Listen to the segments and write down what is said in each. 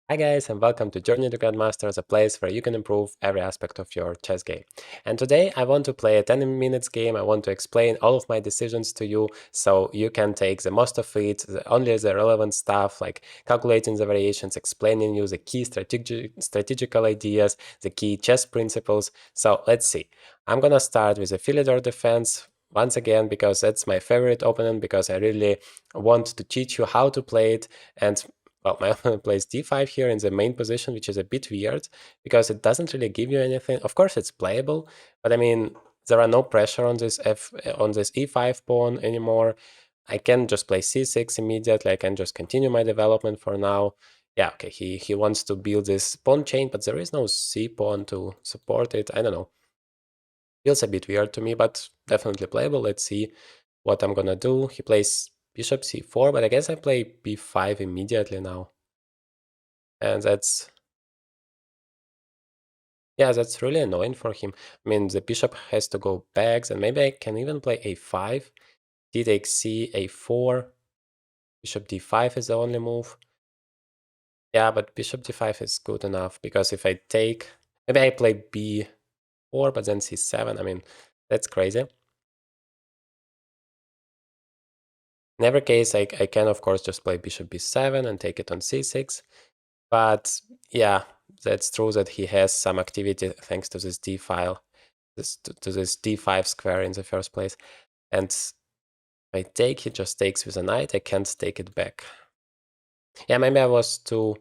Hi guys, and welcome to Journey to Grandmasters, a place where you can improve every aspect of your chess game. And today I want to play a 10 minutes game. I want to explain all of my decisions to you so you can take the most of it, only the relevant stuff like calculating the variations, explaining you the key strategical ideas, the key chess principles. So let's see. I'm gonna start with a Philidor defense once again because that's my favorite opponent, because I really want to teach you how to play it. And well, my opponent plays d5 here in the main position, which is a bit weird because it doesn't really give you anything. Of course, it's playable, but I mean, there are no pressure on this e5 pawn anymore. I can just play c6 immediately. I can just continue my development for now. Yeah, okay, he wants to build this pawn chain, but there is no c pawn to support it. I don't know. Feels a bit weird to me, but definitely playable. Let's see what I'm gonna do. He plays bishop c4, but I guess I play b5 immediately now. And that's really annoying for him. I mean, the bishop has to go back, and maybe I can even play a5, d takes c, a4, bishop d5 is the only move. Yeah, but bishop d5 is good enough, because if I take, maybe I play b4, but then c7, I mean, that's crazy. In every case, I can, of course, just play bishop b7 and take it on c6, but yeah, that's true that he has some activity thanks to this d file. To this d5 square in the first place. And if I take, he just takes with a knight. I can't take it back. Yeah, maybe I was too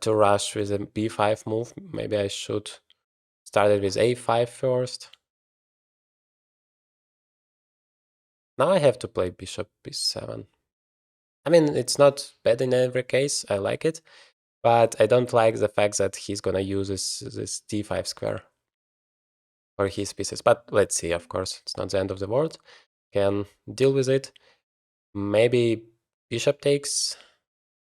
rush with a b5 move. Maybe I should start it with a5 first. Now I have to play bishop b7. I mean, it's not bad in every case. I like it, but I don't like the fact that he's gonna use this d5 square for his pieces. But let's see. Of course, it's not the end of the world. Can deal with it. Maybe bishop takes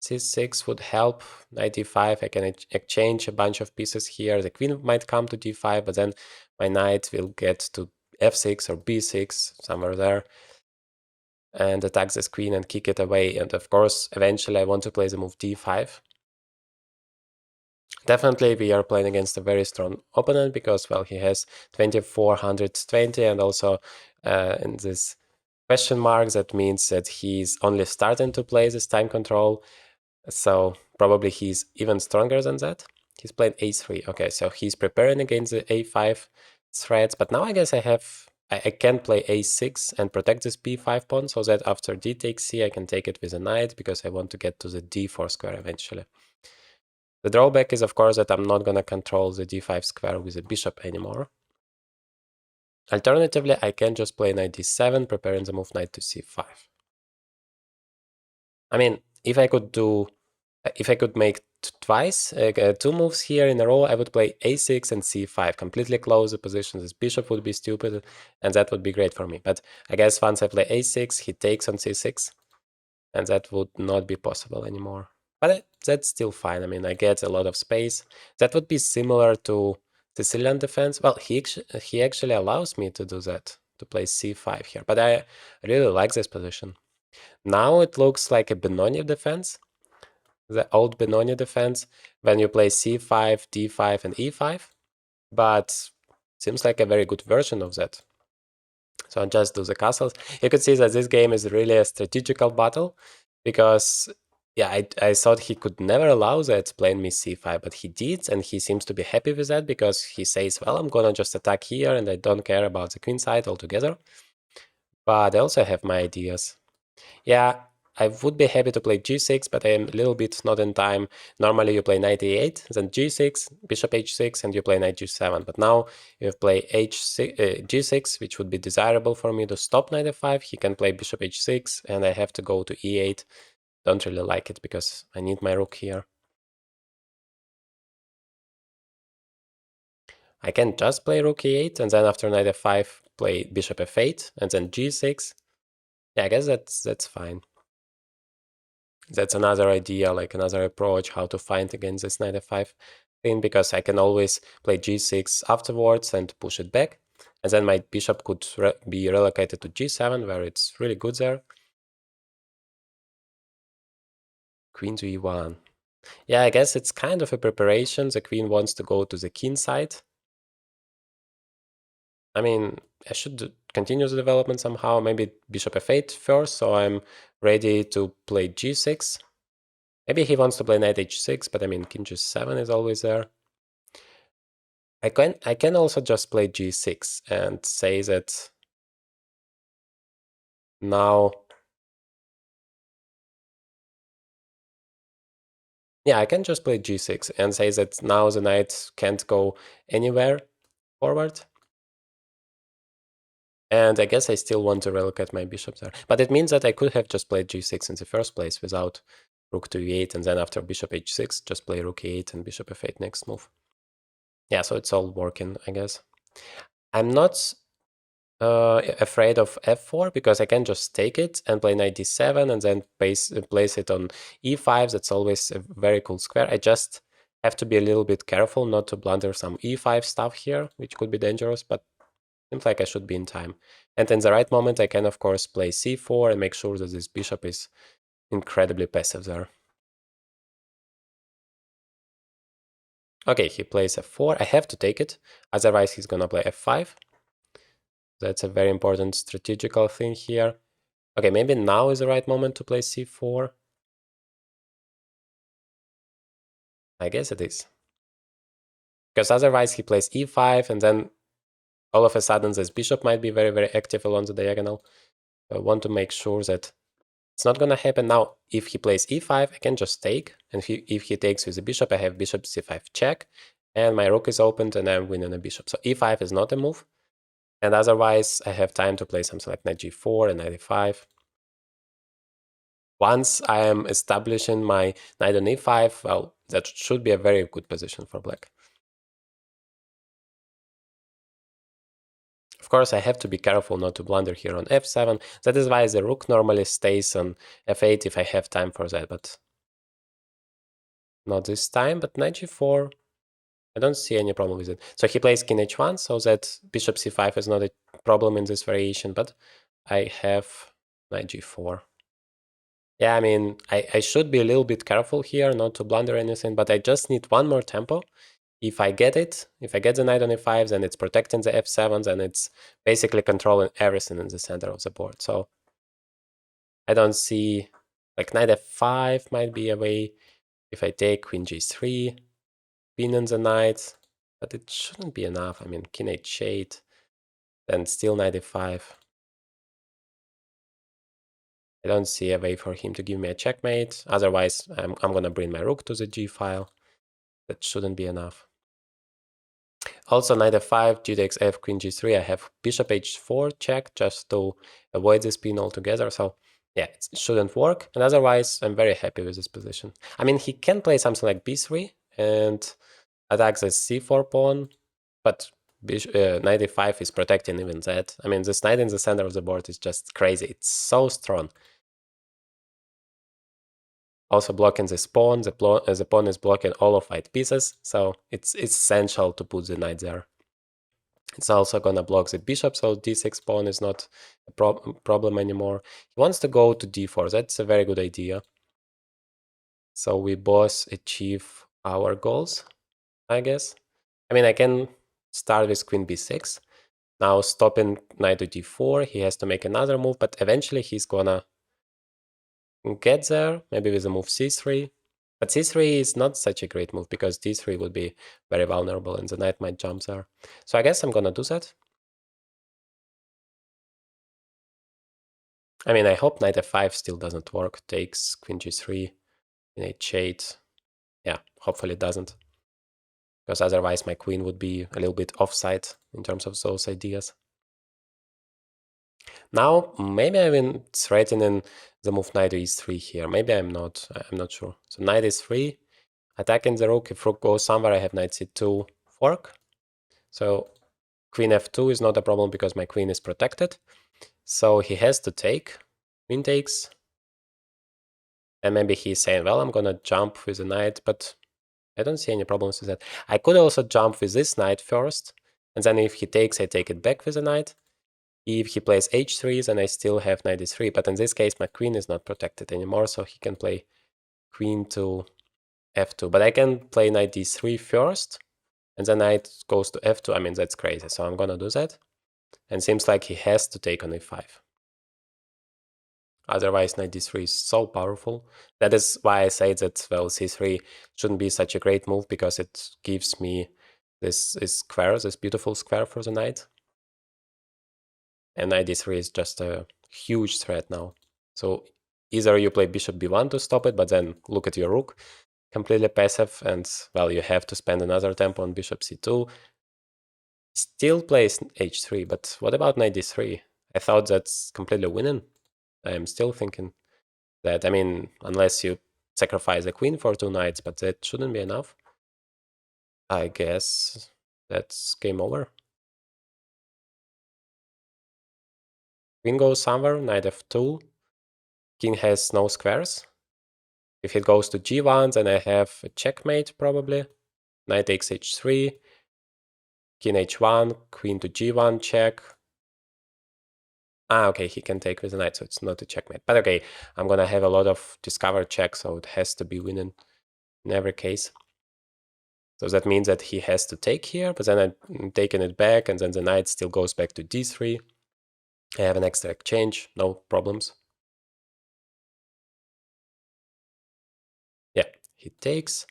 c6 would help. Knight d5, I can exchange a bunch of pieces here. The queen might come to d5, but then my knight will get to f6 or b6, somewhere there, and attack this queen and kick it away. And of course, eventually I want to play the move d5. Definitely we are playing against a very strong opponent, because, well, he has 2420, and also in this question mark, that means that he's only starting to play this time control. So probably he's even stronger than that. He's playing a3. Okay, so he's preparing against the a5 threats. But now I guess I can play a6 and protect this b5 pawn, so that after d takes c, I can take it with a knight, because I want to get to the d4 square eventually. The drawback is, of course, that I'm not going to control the d5 square with a bishop anymore. Alternatively, I can just play knight d7, preparing the move knight to c5. I mean, if I could make twice, two moves here in a row, I would play a6 and c5, completely close the position. This bishop would be stupid, and that would be great for me. But I guess once I play a6, he takes on c6, and that would not be possible anymore. But that's still fine. I mean, I get a lot of space. That would be similar to Sicilian defense. Well, he actually allows me to do that, to play c5 here. But I really like this position. Now it looks like a Benoni defense, the old Benoni defense, when you play c5, d5, and e5, but seems like a very good version of that. So I'll just do the castles. You could see that this game is really a strategical battle, because yeah, I thought he could never allow that playing me c5, but he did, and he seems to be happy with that, because he says, well, I'm gonna just attack here, and I don't care about the queen side altogether. But I also have my ideas. Yeah, I would be happy to play g6, but I am a little bit not in time. Normally you play knight e8, then g6, bishop h6, and you play knight g7. But now you play g6, which would be desirable for me to stop knight f5. He can play bishop h6, and I have to go to e8. Don't really like it, because I need my rook here. I can just play rook e8, and then after knight f5, play bishop f8, and then g6. Yeah, I guess that's fine. That's another idea, like another approach how to fight against this knight f5 thing, because I can always play g6 afterwards and push it back, and then my bishop could be relocated to g7, where it's really good there. Queen to e1. Yeah, I guess it's kind of a preparation. The queen wants to go to the king side. I mean, I should continue the development somehow. Maybe bishop f8 first, so I'm ready to play g6. Maybe he wants to play knight h6, but I mean, king g7 is always there. I can also just play g6 and say that now... Yeah, I can just play g6 and say that now the knight can't go anywhere forward. And I guess I still want to relocate my bishop there. But it means that I could have just played g6 in the first place without rook to e8, and then after bishop h6, just play rook e8 and bishop f8 next move. Yeah, so it's all working, I guess. I'm not afraid of f4 because I can just take it and play knight d7 and then place it on e5. That's always a very cool square. I just have to be a little bit careful not to blunder some e5 stuff here, which could be dangerous, but seems like I should be in time. And in the right moment, I can, of course, play c4 and make sure that this bishop is incredibly passive there. Okay, he plays f4. I have to take it, otherwise he's gonna play f5. That's a very important strategical thing here. Okay, maybe now is the right moment to play c4. I guess it is. Because otherwise he plays e5, and then all of a sudden this bishop might be very, very active along the diagonal. So I want to make sure that it's not gonna happen. Now, if he plays e5, I can just take, and if he takes with the bishop, I have bishop c5 check, and my rook is opened, and I'm winning a bishop. So e5 is not a move, and otherwise I have time to play something like knight g4 and knight e5. Once I am establishing my knight on e5, well, that should be a very good position for black. Of course, I have to be careful not to blunder here on f7. That is why the rook normally stays on f8 if I have time for that, but not this time. But knight g4, I don't see any problem with it. So he plays king h1, so that bishop c5 is not a problem in this variation, but I have knight g4. Yeah, I mean, I should be a little bit careful here, not to blunder anything, but I just need one more tempo. If I get it, if I get the knight on e5, then it's protecting the f7s, and it's basically controlling everything in the center of the board. So I don't see, like knight f5 might be a way. If I take queen g3, pinning the knight, but it shouldn't be enough. I mean, king h8, then still knight e5. I don't see a way for him to give me a checkmate. Otherwise, I'm gonna bring my rook to the g file. That shouldn't be enough. Also, knight f5, g takes f, queen g3. I have bishop h4 check just to avoid this pin altogether. So yeah, it shouldn't work. And otherwise, I'm very happy with this position. I mean, he can play something like b3 and attack the c4 pawn, but knight e5 is protecting even that. I mean, this knight in the center of the board is just crazy. It's so strong. Also blocking this pawn. The pawn is blocking all of white pieces, so it's essential to put the knight there. It's also gonna block the bishop, so d6 pawn is not a problem anymore. He wants to go to d4. That's a very good idea. So we both achieve our goals, I guess. I mean, I can start with queen b6. Now stopping knight to d4, he has to make another move, but eventually he's gonna get there, maybe with a move c3. But c3 is not such a great move because d3 would be very vulnerable and the knight might jump there. So I guess I'm gonna do that. I mean, I hope knight f5 still doesn't work. Takes queen g3, queen h8. Yeah, hopefully it doesn't. Because otherwise my queen would be a little bit offside in terms of those ideas. Now, maybe I've been threatening the move knight to e3 here. Maybe I'm not sure. So knight e3, attacking the rook. If rook goes somewhere, I have knight c2 fork. So queen f2 is not a problem because my queen is protected. So he has to take. Queen takes. And maybe he's saying, well, I'm gonna jump with the knight, but I don't see any problems with that. I could also jump with this knight first, and then if he takes, I take it back with the knight. If he plays h3, then I still have knight e3, but in this case, my queen is not protected anymore, so he can play queen to f2. But I can play knight d3 first, and then knight goes to f2. I mean, that's crazy. So I'm gonna do that. And seems like he has to take on e5. Otherwise, knight d3 is so powerful. That is why I say that, well, c3 shouldn't be such a great move, because it gives me this square, this beautiful square for the knight. And knight d3 is just a huge threat now. So either you play bishop b1 to stop it, but then look at your rook, completely passive, and, well, you have to spend another tempo on bishop c2. Still plays h3, but what about knight d3? I thought that's completely winning. I'm still thinking that, I mean, unless you sacrifice a queen for 2 knights, but that shouldn't be enough. I guess that's game over. Queen goes somewhere, knight f2. King has no squares. If it goes to g1, then I have a checkmate probably. Knight takes h3, king h1, queen to g1 check. Okay, he can take with the knight, so it's not a checkmate. But okay, I'm gonna have a lot of discovered checks, so it has to be winning in every case. So that means that he has to take here, but then I'm taking it back, and then the knight still goes back to d3. I have an extra exchange, no problems. Yeah, he takes.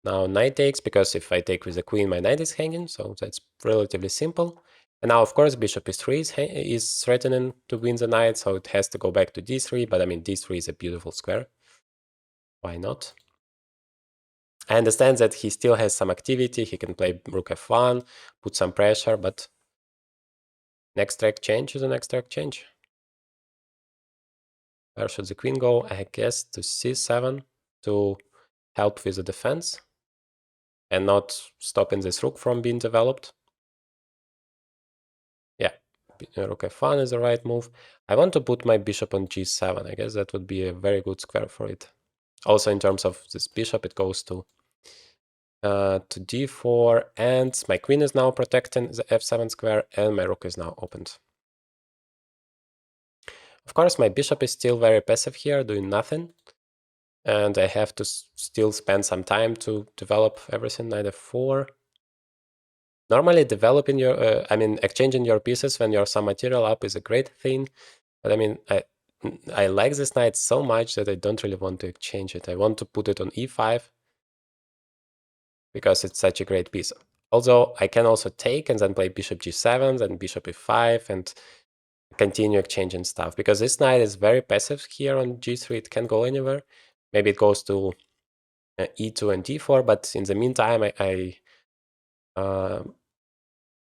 Now knight takes, because if I take with the queen, my knight is hanging, so that's relatively simple. And now, of course, bishop e3 is threatening to win the knight, so it has to go back to d3, but I mean, d3 is a beautiful square. Why not? I understand that he still has some activity, he can play rook f1, put some pressure, but next exchange is an extra exchange. Where should the queen go? I guess to c7 to help with the defense and not stopping this rook from being developed. Yeah, rook f1 is the right move. I want to put my bishop on g7. I guess that would be a very good square for it. Also, in terms of this bishop, it goes to d4, and my queen is now protecting the f7 square, and my rook is now opened. Of course, my bishop is still very passive here, doing nothing, and I have to still spend some time to develop everything. Knight f4. Normally, developing your, exchanging your pieces when you're some material up is a great thing, but I mean, I like this knight so much that I don't really want to exchange it. I want to put it on e5 because it's such a great piece. Although I can also take and then play bishop g7, then bishop e5, and continue exchanging stuff, because this knight is very passive here on g3. It can't go anywhere. Maybe it goes to e2 and d4, but in the meantime,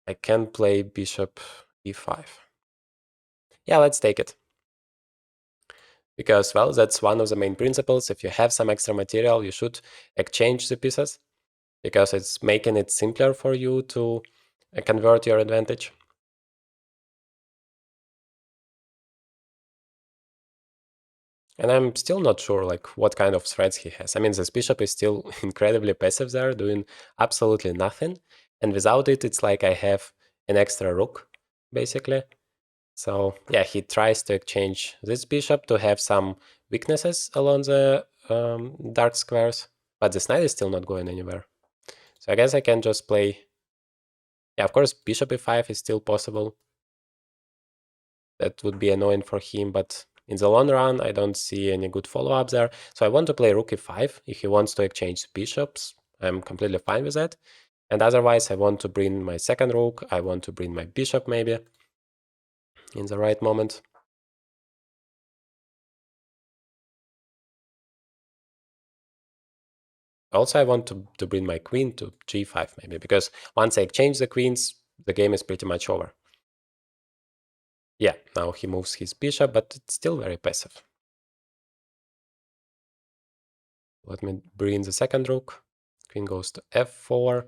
I can play bishop e5. Yeah, let's take it. Because, well, that's one of the main principles. If you have some extra material, you should exchange the pieces, because it's making it simpler for you to convert your advantage. And I'm still not sure like what kind of threats he has. I mean, this bishop is still incredibly passive there, doing absolutely nothing. And without it, it's like I have an extra rook, basically. So yeah, he tries to exchange this bishop to have some weaknesses along the dark squares, but this knight is still not going anywhere. So I guess I can just play... Yeah, of course, bishop e5 is still possible. That would be annoying for him, but in the long run, I don't see any good follow-up there. So I want to play rook e5. If he wants to exchange bishops, I'm completely fine with that. And otherwise, I want to bring my second rook. I want to bring my bishop, maybe, in the right moment. Also, I want to bring my queen to g5, maybe, because once I exchange the queens, the game is pretty much over. Yeah, now he moves his bishop, but it's still very passive. Let me bring the second rook. Queen goes to f4.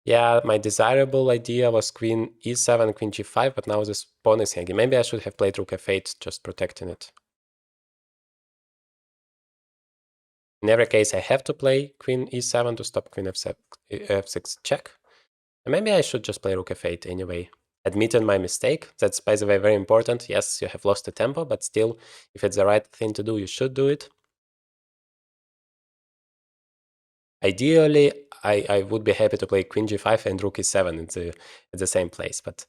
Yeah, my desirable idea was queen e7, queen g5, but now this pawn is hanging. Maybe I should have played rook f8, just protecting it. In every case, I have to play queen e7 to stop queen f6 check. And maybe I should just play rook f8 anyway. Admitting my mistake. That's, by the way, very important. Yes, you have lost the tempo, but still, if it's the right thing to do, you should do it. Ideally, I would be happy to play queen g5 and rook e7 at the same place, but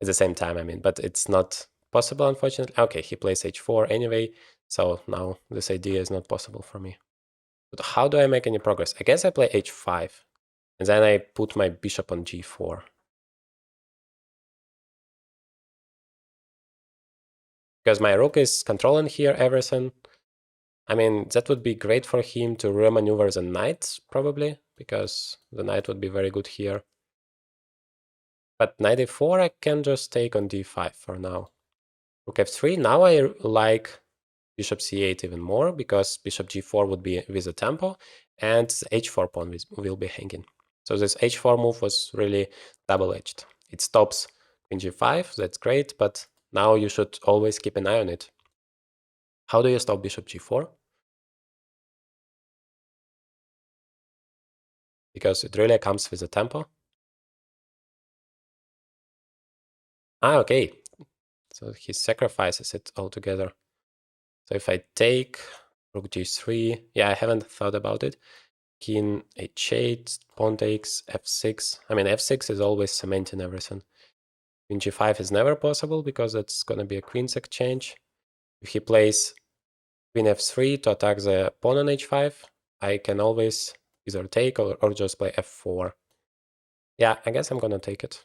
at the same time, I mean, but it's not possible, unfortunately. Okay, he plays h4 anyway, so now this idea is not possible for me. But how do I make any progress? I guess I play h5, and then I put my bishop on g4. Because my rook is controlling here everything. I mean, that would be great for him to remaneuver the knight, probably, because the knight would be very good here. But knight a4 I can just take on d5 for now. Rook f3, now I like bishop c8 even more, because bishop g4 would be with a tempo, and the h4 pawn will be hanging. So this h4 move was really double-edged. It stops queen g5, that's great, but now you should always keep an eye on it. How do you stop bishop g4? Because it really comes with a tempo. Ah, okay. So he sacrifices it altogether. So if I take rook g3, yeah, I haven't thought about it. King h8, pawn takes f6. I mean, f6 is always cementing everything. Queen g5 is never possible because that's going to be a queen's exchange. If he plays queen f3 to attack the pawn on h5, I can always either take or just play f4. Yeah, I guess I'm going to take it.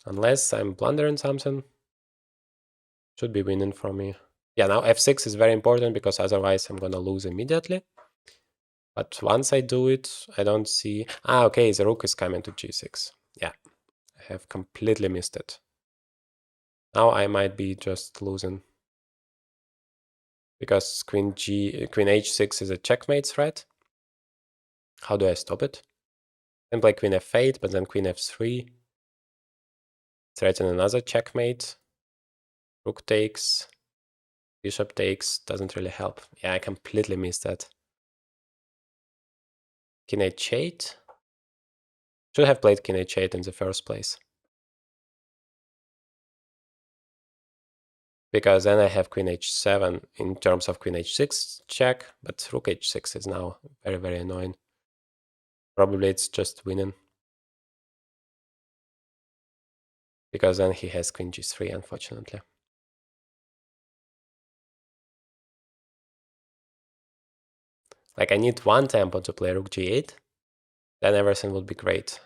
Unless I'm blundering something. Should be winning for me. Yeah, now f6 is very important because otherwise I'm gonna lose immediately. But once I do it, I don't see... Ah, okay, the rook is coming to g6. Yeah, I have completely missed it. Now I might be just losing. Because queen h6 is a checkmate threat. How do I stop it? Then play queen f8, but then queen f3. Threaten another checkmate. Rook takes. Bishop takes. Doesn't really help. Yeah, I completely missed that. King h8. Should have played king h8 in the first place. Because then I have queen h7 in terms of queen h6 check, but rook h6 is now very, very annoying. Probably it's just winning. Because then he has queen g3, unfortunately. Like, I need one tempo to play rook g8, then everything would be great.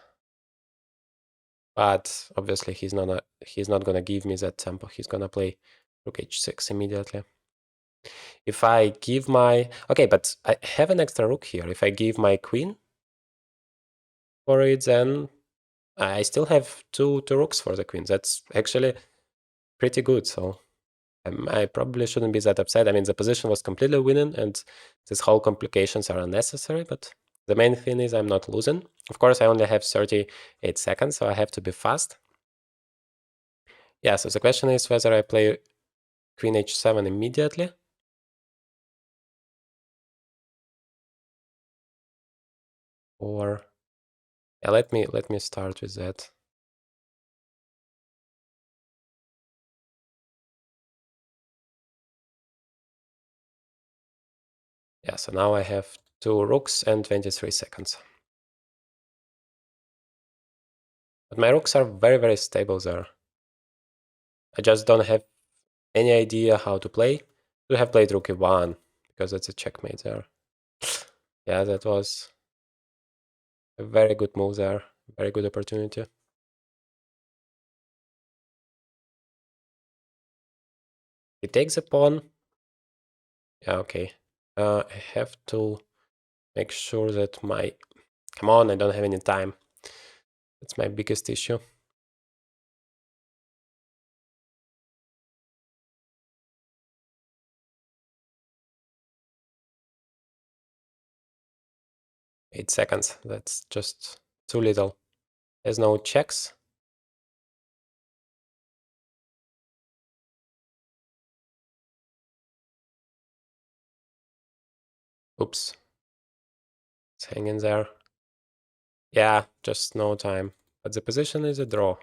But obviously he's not gonna give me that tempo. He's gonna play rook h6 immediately. If I give my... Okay, but I have an extra rook here. If I give my queen for it, then I still have two rooks for the queen. That's actually pretty good, so I probably shouldn't be that upset. I mean, the position was completely winning, and these whole complications are unnecessary, but the main thing is I'm not losing. Of course, I only have 38 seconds, so I have to be fast. Yeah, so the question is whether I play queen h7 immediately. Or... yeah, let me start with that. Yeah, so now I have 2 rooks and 23 seconds. But my rooks are very, very stable there. I just don't have any idea how to play. I have played rook e1, because it's a checkmate there. Yeah, that was a very good move there. Very good opportunity. He takes a pawn. Yeah, okay. I have to make sure that my... Come on, I don't have any time. That's my biggest issue. Eight seconds. That's just too little. There's no checks. Oops. It's hanging there. Yeah, just no time. But the position is a draw.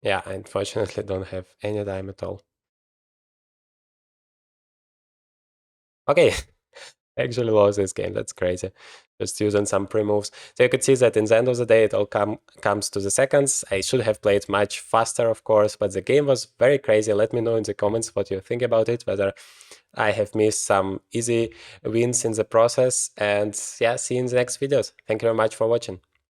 Yeah, I unfortunately don't have any time at all. Okay, actually lost this game. That's crazy. Just using some pre-moves. So you could see that in the end of the day, it all comes to the seconds. I should have played much faster, of course, but the game was very crazy. Let me know in the comments what you think about it, whether I have missed some easy wins in the process. And yeah, see you in the next videos. Thank you very much for watching.